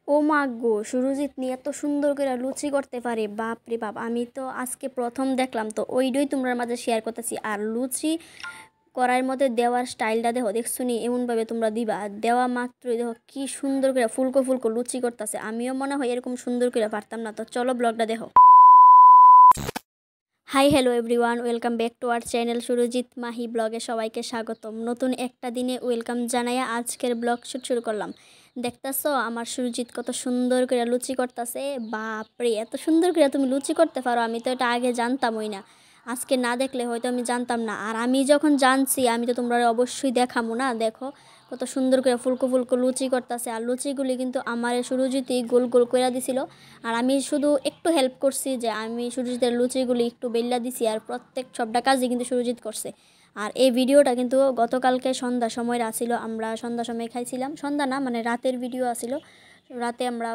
ও মা গো, সুরজিৎ নিয়ে এত সুন্দর করে লুচি করতে পারে! বাপ রে বাপ, আমি তো আজকে প্রথম দেখলাম, তো ওইটাই তোমরা মাঝে শেয়ার করতেছি। আর লুচি করার মধ্যে দেওয়ার স্টাইলটা দেখো, দেখছো নি? এমনভাবে তোমরা দিবা, আর দেওয়া মাত্রই দেখো কি সুন্দর করে ফুলকো ফুলকো লুচি করতেছে। আমিও মনে হয় এরকম সুন্দর করে পারতাম না। তো চলো ব্লগটা দেখো। Hi hello everyone, welcome back to our channel Surajit Mahi ব্লগে সবাইকে স্বাগতম। নতুন একটা দিনে ওয়েলকাম জানাইয়া আজকের ব্লগ শুরু করলাম। দেখতেছো আমার সুরজিৎ কত সুন্দর করে লুচি করতেছে। বাপরে, এত সুন্দর করে তুমি লুচি করতে পারো! আমি তো এটা আগে জানতামই না। আজকে না দেখলে হয়তো আমি জানতাম না। আর আমি যখন জানছি আমি তো তোমরা অবশ্যই দেখাবো না। দেখো কত সুন্দর করে ফুলকো ফুলকো লুচি করতেছে। আর লুচিগুলি কিন্তু আমার সুরজিৎই গোল গোল করে দিছিল। আর আমি শুধু একটু হেল্প করছি, যে আমি সুরজিতের লুচিগুলি একটু বেল্লা দিছি। আর প্রত্যেক সবটা কাজই কিন্তু সুরজিৎ করছে। আর এই ভিডিওটা কিন্তু গতকালকে সন্ধ্যা সময় আসিল, আমরা সন্ধ্যা সময় খাইছিলাম। সন্ধ্যা না, মানে রাতের ভিডিও আসিল। রাতে আমরা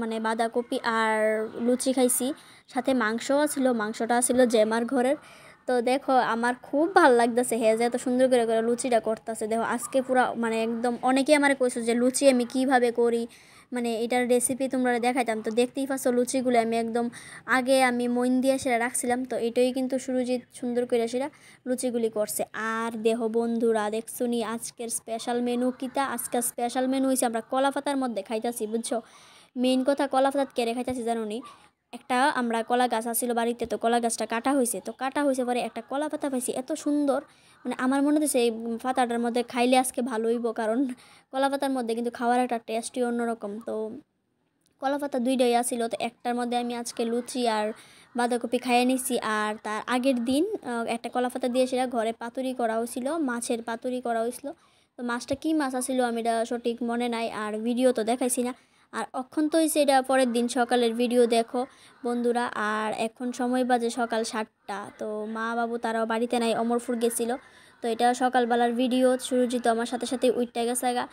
মানে বাঁধাকপি আর লুচি খাইছি, সাথে মাংসও ছিল। মাংসটা ছিল জেমার ঘরের। তো দেখো আমার খুব ভালো লাগতেছে, যে এত সুন্দর করে করে লুচিটা করতেছে। দেখো আজকে পুরো মানে একদম অনেকেই আমার কইছো যে লুচি আমি কিভাবে করি, মানে এটার রেসিপি তোমরা দেখাইতাম। তো দেখতেই পাচ্ছ লুচিগুলো আমি একদম আগে আমি মইন দিয়ে সেটা রাখছিলাম। তো এটাই কিন্তু সুরজিৎ সুন্দর করে সেটা লুচিগুলি করছে। আর দেহ বন্ধুরা, দেখছো নি আজকের স্পেশাল মেনু কিতা? আজকের স্পেশাল মেনু হয়েছে আমরা কলা পাতার মধ্যে খাইতাছি, বুঝছো? মেইন কথা, কলা পাতাত কেড়ে খাইতাছি জানো নি? একটা আমরা কলা গাছ আসছিল বাড়িতে, তো কলা গাছটা কাটা হয়েছে। তো কাটা হয়েছে পরে একটা কলা পাতা পাইছি, এত সুন্দর! মানে আমার মনে হচ্ছে এই পাতাটার মধ্যে খাইলে আজকে ভালো হইব, কারণ কলা পাতার মধ্যে কিন্তু খাওয়ার একটা টেস্টই অন্যরকম। তো কলা পাতা দুইটাই আসিল, তো একটার মধ্যে আমি আজকে লুচি আর বাঁধাকপি খাইয়ে নিছি। আর তার আগের দিন একটা কলা পাতা দিয়ে সেটা ঘরে পাতুরি করা হয়েছিল, মাছের পাতুরি করা হয়েছিল। তো মাছটা কী মাছ আসিল আমি এটা সঠিক মনে নাই, আর ভিডিও তো দেখাইছি না। আর অক্ষণ তো হয়েছে এটা পরের দিন সকালের ভিডিও, দেখো বন্ধুরা। আর এখন সময় বাজে সকাল 7টা। তো মা বাবু তারাও বাড়িতে নাই, অমরপুর গেছিলো। তো এটা সকালবেলার ভিডিও। সুরজিৎ আমার সাথে সাথে উইটটা গেছে গা।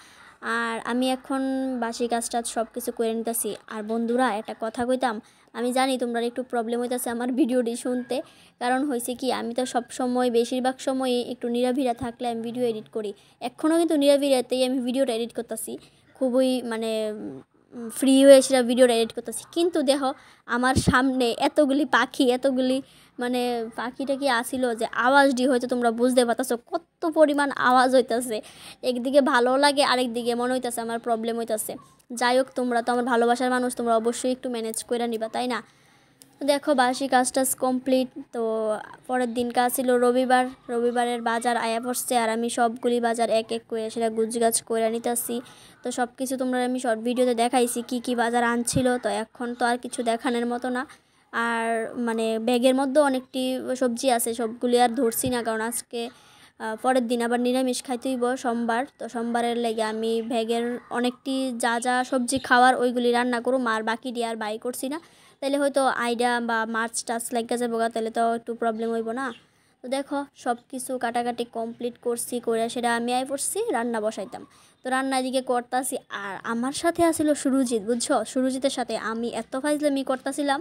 আর আমি এখন বাসি কাজ টাজ সব কিছু করে নিতেছি। আর বন্ধুরা একটা কথা কইতাম, আমি জানি তোমরা একটু প্রবলেম হইতেছে আমার ভিডিওটি শুনতে। কারণ হয়েছে কি, আমি তো সব সময় বেশিরভাগ সময়ই একটু নিরাভিড়া থাকলে আমি ভিডিও এডিট করি। এখনও কিন্তু নিরাভিড়াতেই আমি ভিডিওটা এডিট করতেছি, খুবই মানে ফ্রি হয়ে সেটা ভিডিওটা এডিট করতেছি। কিন্তু দেখো আমার সামনে এতগুলি পাখি, এতগুলি মানে পাখিটা কি আসিল, যে আওয়াজটি হয়তো তোমরা বুঝতে পারতেছো কত পরিমাণ আওয়াজ হইতেছে। একদিকে ভালো লাগে, আরেকদিকে মনে হইতেছে আমার প্রবলেম হইতেছে। যাই হোক, তোমরা তো আমার ভালোবাসার মানুষ, তোমরা অবশ্যই একটু ম্যানেজ করে নিবা, তাই না? তো দেখো বাসি কাজ টাজ কমপ্লিট। তো পরের দিন কাজ ছিল রবিবার। রবিবারের বাজার আয়া পড়ছে, আর আমি সবগুলি বাজার এক এক করে সেটা গুছগাছ করে নিতেছি। তো সব কিছু তোমরা আমি শর্ট ভিডিওতে দেখাইছি কি কি বাজার আনছিল। তো এখন তো আর কিছু দেখানোর মতো না। আর মানে ব্যাগের মধ্যেও অনেকটি সবজি আছে, সবগুলি আর ধরছি না, কারণ আজকে পরের দিন আবার নিরামিষ খাইতে হইব, সোমবার। তো সোমবারের লেগে আমি ব্যাগের অনেকটি যা যা সবজি খাওয়ার ওইগুলি রান্না করুম, আর বাকি দিয়ে আর বাই করছি না। তাহলে হয়তো আইডিয়া বা মাছ টাছ লাগা যাবো, তাহলে তো একটু প্রবলেম হইব না। তো দেখো সব কিছু কাটাকাটি কমপ্লিট করছি, করে সেটা আমি আই পড়ছি রান্না বসাইতাম। তো রান্না এদিকে করতাছি, আর আমার সাথে আসিল সুরজিৎ, বুঝছো? সুরজিতের সাথে আমি এত ফাইজলামি করতেছিলাম,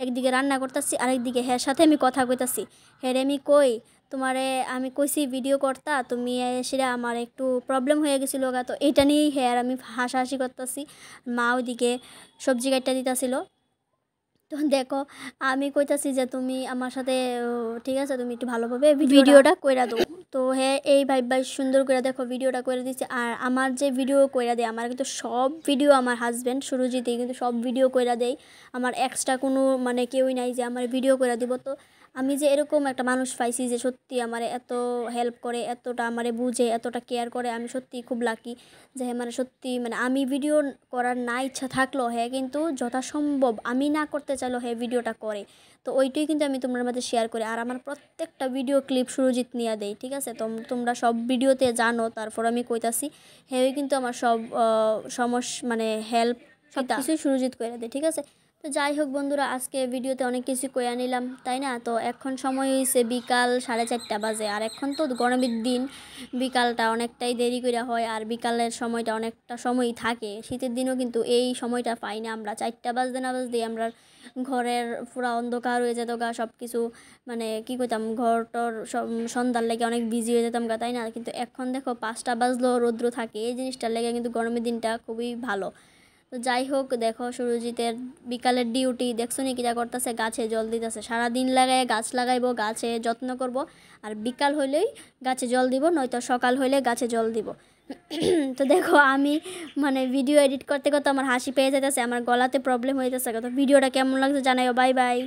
একদিকে রান্না করতেছি আরেকদিকে হ্যাঁ সাথে আমি কথা কইতাছি। হ্যাঁ রে, আমি কই তোমারে, আমি কইছি ভিডিও করতা, তুমি সেটা আমার একটু প্রবলেম হয়ে গেছিলো গা। তো এটা নিয়েই হ্যাঁ আমি হাসাহাসি করতেছি। মা ওইদিকে সবজি কাটটা দিতেছিল। তো দেখো আমি কইতাছি যে তুমি আমার সাথে ঠিক আছে, তুমি একটু ভালোভাবে ভিডিওটা কইরা দাও। তো হ্যাঁ এই ভাই সুন্দর করে দেখো ভিডিওটা করে দিচ্ছে। আর আমার যে ভিডিও কইরা দেয়, আমার কিন্তু সব ভিডিও আমার হাজব্যান্ড সুরজিৎই কিন্তু সব ভিডিও কইরা দেয়। আমার এক্সট্রা কোনো মানে কেউই নাই যে আমার ভিডিও কইরা দিব। তো আমি যে এরকম একটা মানুষ পাইছি যে সত্যি আমার এত হেল্প করে, এতটা আমারে বুঝে, এতটা কেয়ার করে, আমি সত্যি খুব লাকি। যে মানে সত্যি মানে আমি ভিডিও করার না ইচ্ছা থাকলো হ্যাঁ, কিন্তু যথাসম্ভব আমি না করতে চাইলেও হ্যাঁ ভিডিওটা করে। তো ওইটাই কিন্তু আমি তোমার মাঝে শেয়ার করি। আর আমার প্রত্যেকটা ভিডিও ক্লিপ সুরজিৎ নিয়ে দেয়, ঠিক আছে? তোমরা সব ভিডিওতে জানো, তারপর আমি কইতাছি হ্যাঁ কিন্তু আমার সব মানে হেল্প সব কিছুই সুরজিৎ করে দেয়, ঠিক আছে? তো যাই হোক বন্ধুরা, আজকে ভিডিওতে অনেক কিছু কইয়া নিলাম, তাই না? তো এখন সময় হয়েছে বিকাল 4:30 বাজে। আর এখন তো গরমের দিন, বিকালটা অনেকটাই দেরি করে হয়, আর বিকালের সময়টা অনেকটা সময়ই থাকে। শীতের দিনও কিন্তু এই সময়টা পাই না আমরা। 4টা বাজতে না বাজতেই আমরা ঘরের পুরা অন্ধকার হয়ে যেত গা, সব কিছু মানে কি কইতাম, ঘরটর সব সন্ধ্যার লেগে অনেক বিজি হয়ে যেতাম গা, তাই না? কিন্তু এখন দেখো 5টা বাজলেও রৌদ্র থাকে, এই জিনিসটার লেগে কিন্তু গরমের দিনটা খুবই ভালো। তো যাই হোক, দেখো সুরজিতের বিকালের ডিউটি দেখছো নি কিটা করতেছে, গাছে জল দিতেছে। সারাদিন লাগায় গাছ লাগাইবো, গাছে যত্ন করব, আর বিকাল হইলেই গাছে জল দিব, নয়তো সকাল হইলে গাছে জল দিব। তো দেখো আমি মানে ভিডিও এডিট করতে করতে আমার হাসি পেয়ে যেতেছে, আমার গলাতে প্রবলেম হয়ে যাচ্ছে। তো ভিডিওটা কেমন লাগছে জানাইও। Bye bye.